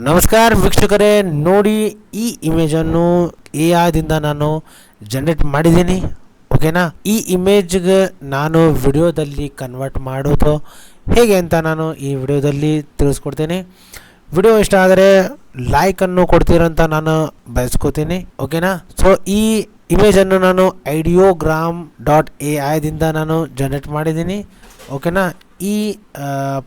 ನಮಸ್ಕಾರ ವೀಕ್ಷಕರೇ, ನೋಡಿ ಈ ಇಮೇಜನ್ನು ಎಐದಿಂದ ನಾನು ಜನರೇಟ್ ಮಾಡಿದ್ದೀನಿ. ಓಕೆನಾ, ಈ ಇಮೇಜ್ಗೆ ನಾನು ವಿಡಿಯೋದಲ್ಲಿ ಕನ್ವರ್ಟ್ ಮಾಡೋದು ಹೇಗೆ ಅಂತ ನಾನು ಈ ವಿಡಿಯೋದಲ್ಲಿ ತಿಳಿಸ್ಕೊಡ್ತೀನಿ. ವಿಡಿಯೋ ಇಷ್ಟ ಆದರೆ ಲೈಕನ್ನು ಕೊಡ್ತೀರಂತ ನಾನು ಬಯಸ್ಕೋತೀನಿ. ಓಕೆನಾ, ಸೊ ಈ ಇಮೇಜನ್ನು ನಾನು ideogram.ai ನಾನು ಜನರೇಟ್ ಮಾಡಿದ್ದೀನಿ. ಓಕೆನಾ, ಈ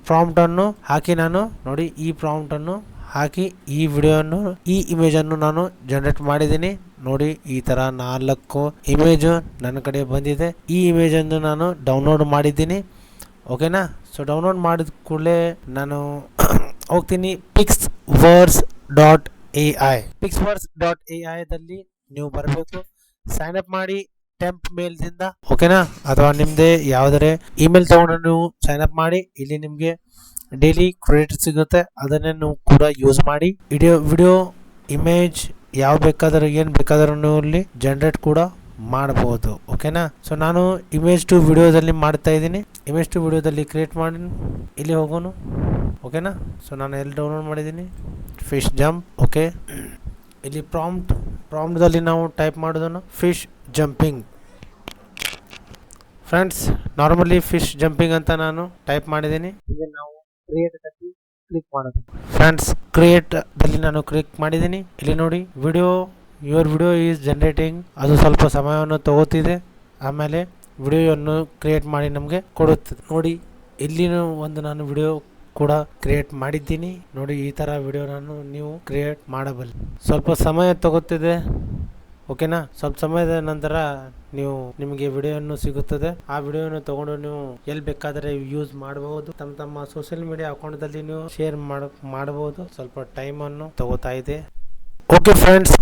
ಪ್ರಾಂಪ್ಟನ್ನು ಹಾಕಿ ನಾನು ನೋಡಿ, ಈ ಪ್ರಾಂಪ್ಟನ್ನು ಹಾಕಿ ಈ ವಿಡಿಯೋವನ್ನು ಈ ಇಮೇಜನ್ನು ನಾನು ಜನರೇಟ್ ಮಾಡಿದ್ದೀನಿ. ನೋಡಿ, ಈ ಥರ 4 ಇಮೇಜು ನನ್ನ ಕಡೆ ಬಂದಿದೆ. ಈ ಇಮೇಜನ್ನು ನಾನು ಡೌನ್ಲೋಡ್ ಮಾಡಿದ್ದೀನಿ. ಓಕೆನಾ, ಸೊ ಡೌನ್ಲೋಡ್ ಮಾಡಿದ ಕೂಡಲೇ ನಾನು ಹೋಗ್ತೀನಿ pixverse.ai. pixverse.ai ನೀವು ಬರಬೇಕು, ಸೈನ್ ಅಪ್ ಮಾಡಿ ಟೆಂಪ್ ಮೇಲ್ದಿಂದ. ಓಕೆನಾ, ಅಥವಾ ನಿಮ್ಮದೇ ಯಾವುದೇ ಇಮೇಲ್ ತಗೊಂಡು ನೀವು ಸೈನ್ ಅಪ್ ಮಾಡಿ. ಇಲ್ಲಿ ನಿಮಗೆ ಡೈಲಿ ಕ್ರೆಡಿಟ್ ಸಿಗುತ್ತೆ, ಅದನ್ನೇ ನೀವು ಕೂಡ ಯೂಸ್ ಮಾಡಿ. ವಿಡಿಯೋ ಇಮೇಜ್ ಯಾವ ಬೇಕಾದರೂ ಏನು ಬೇಕಾದರೂ ನೀವು ಇಲ್ಲಿ ಜನರೇಟ್ ಕೂಡ ಮಾಡಬಹುದು. ಓಕೆನಾ, ಸೊ ನಾನು ಇಮೇಜ್ ಟು ವಿಡಿಯೋದಲ್ಲಿ ಮಾಡ್ತಾ ಇದ್ದೀನಿ. ಇಮೇಜ್ ಟು ವಿಡಿಯೋದಲ್ಲಿ ಕ್ರಿಯೇಟ್ ಮಾಡಿ ಇಲ್ಲಿ ಹೋಗೋನು. ಓಕೆನಾ, ಸೊ ನಾನು ಎಲ್ಲಿ ಡೌನ್ಲೋಡ್ ಮಾಡಿದ್ದೀನಿ, ಫಿಶ್ ಜಂಪ್. ಓಕೆ, ಇಲ್ಲಿ ಪ್ರಾಂಪ್ಟ್ದಲ್ಲಿ ನಾವು ಟೈಪ್ ಮಾಡೋದನ್ನು fish jumping. Friends, normally fish jumping ಅಂತ ನಾನು ಟೈಪ್ ಮಾಡಿದ್ದೀನಿ. ಈಗ ನಾವು ಕ್ರಿಯೇಟ್ ಕ್ಲಿಕ್ ಮಾಡೋದು. ಫ್ರೆಂಡ್ಸ್, ಕ್ರಿಯೇಟ್ ದಲ್ಲಿ ನಾನು ಕ್ಲಿಕ್ ಮಾಡಿದ್ದೀನಿ. ಇಲ್ಲಿ ನೋಡಿ, ಯುವರ್ ವಿಡಿಯೋ ಈಸ್ ಜನರೇಟಿಂಗ್. ಅದು ಸ್ವಲ್ಪ ಸಮಯವನ್ನು ತಗೋತಿದೆ, ಆಮೇಲೆ ವಿಡಿಯೋವನ್ನು ಕ್ರಿಯೇಟ್ ಮಾಡಿ ನಮಗೆ ಕೊಡುತ್ತದೆ. ನೋಡಿ, ಇಲ್ಲಿನೂ ಒಂದು ನಾನು ವಿಡಿಯೋ ಕೂಡ ಕ್ರಿಯೇಟ್ ಮಾಡಿದ್ದೀನಿ. ನೋಡಿ, ಈ ಥರ ವಿಡಿಯೋ ನೀವು ಕ್ರಿಯೇಟ್ ಮಾಡಬಲ್ಲ. ಸ್ವಲ್ಪ ಸಮಯ ತಗೋತಿದೆ. ಓಕೆನಾ, ಸ್ವಲ್ಪ ಸಮಯದ ನಂತರ ನಿಮಗೆ ವಿಡಿಯೋವನ್ನು ಸಿಗುತ್ತದೆ. ಆ ವಿಡಿಯೋವನ್ನು ತಗೊಂಡು ನೀವು ಎಲ್ಲಿ ಬೇಕಾದರೆ ಯೂಸ್ ಮಾಡಬಹುದು. ತಮ್ಮ ಸೋಷಿಯಲ್ ಮೀಡಿಯಾ ಅಕೌಂಟ್ದಲ್ಲಿ ನೀವು ಶೇರ್ ಮಾಡಬಹುದು. ಸ್ವಲ್ಪ ಟೈಮನ್ನು ತಗೋತಾ ಇದೆ. ಓಕೆ ಫ್ರೆಂಡ್ಸ್,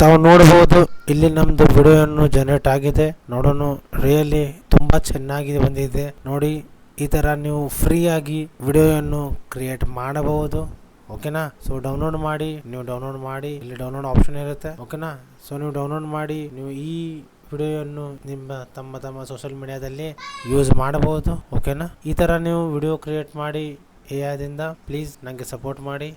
ತಾವು ನೋಡಬಹುದು, ಇಲ್ಲಿ ನಮ್ದು ವಿಡಿಯೋವನ್ನು ಜನರೇಟ್ ಆಗಿದೆ. ನೋಡೋಣ, ರಿಯಲಿ ತುಂಬಾ ಚೆನ್ನಾಗಿ ಬಂದಿದೆ. ನೋಡಿ, ಈ ತರ ನೀವು ಫ್ರೀ ಆಗಿ ವಿಡಿಯೋವನ್ನು ಕ್ರಿಯೇಟ್ ಮಾಡಬಹುದು. ಓಕೆನಾ, ಸೊ ಡೌನ್ಲೋಡ್ ಮಾಡಿ. ಇಲ್ಲಿ ಡೌನ್ಲೋಡ್ ಆಪ್ಷನ್ ಇರುತ್ತೆ. ಓಕೆನಾ, ಸೊ ನೀವು ಡೌನ್ಲೋಡ್ ಮಾಡಿ ನೀವು ಈ ವಿಡಿಯೋವನ್ನು ತಮ್ಮ ಸೋಷಿಯಲ್ ಮೀಡಿಯಾದಲ್ಲಿ ಯೂಸ್ ಮಾಡಬಹುದು. ಓಕೆನಾ, ಈ ತರ ನೀವು ವಿಡಿಯೋ ಕ್ರಿಯೇಟ್ ಮಾಡಿ ಎಐದಿಂದ. ಪ್ಲೀಸ್ ನನಗೆ ಸಪೋರ್ಟ್ ಮಾಡಿ.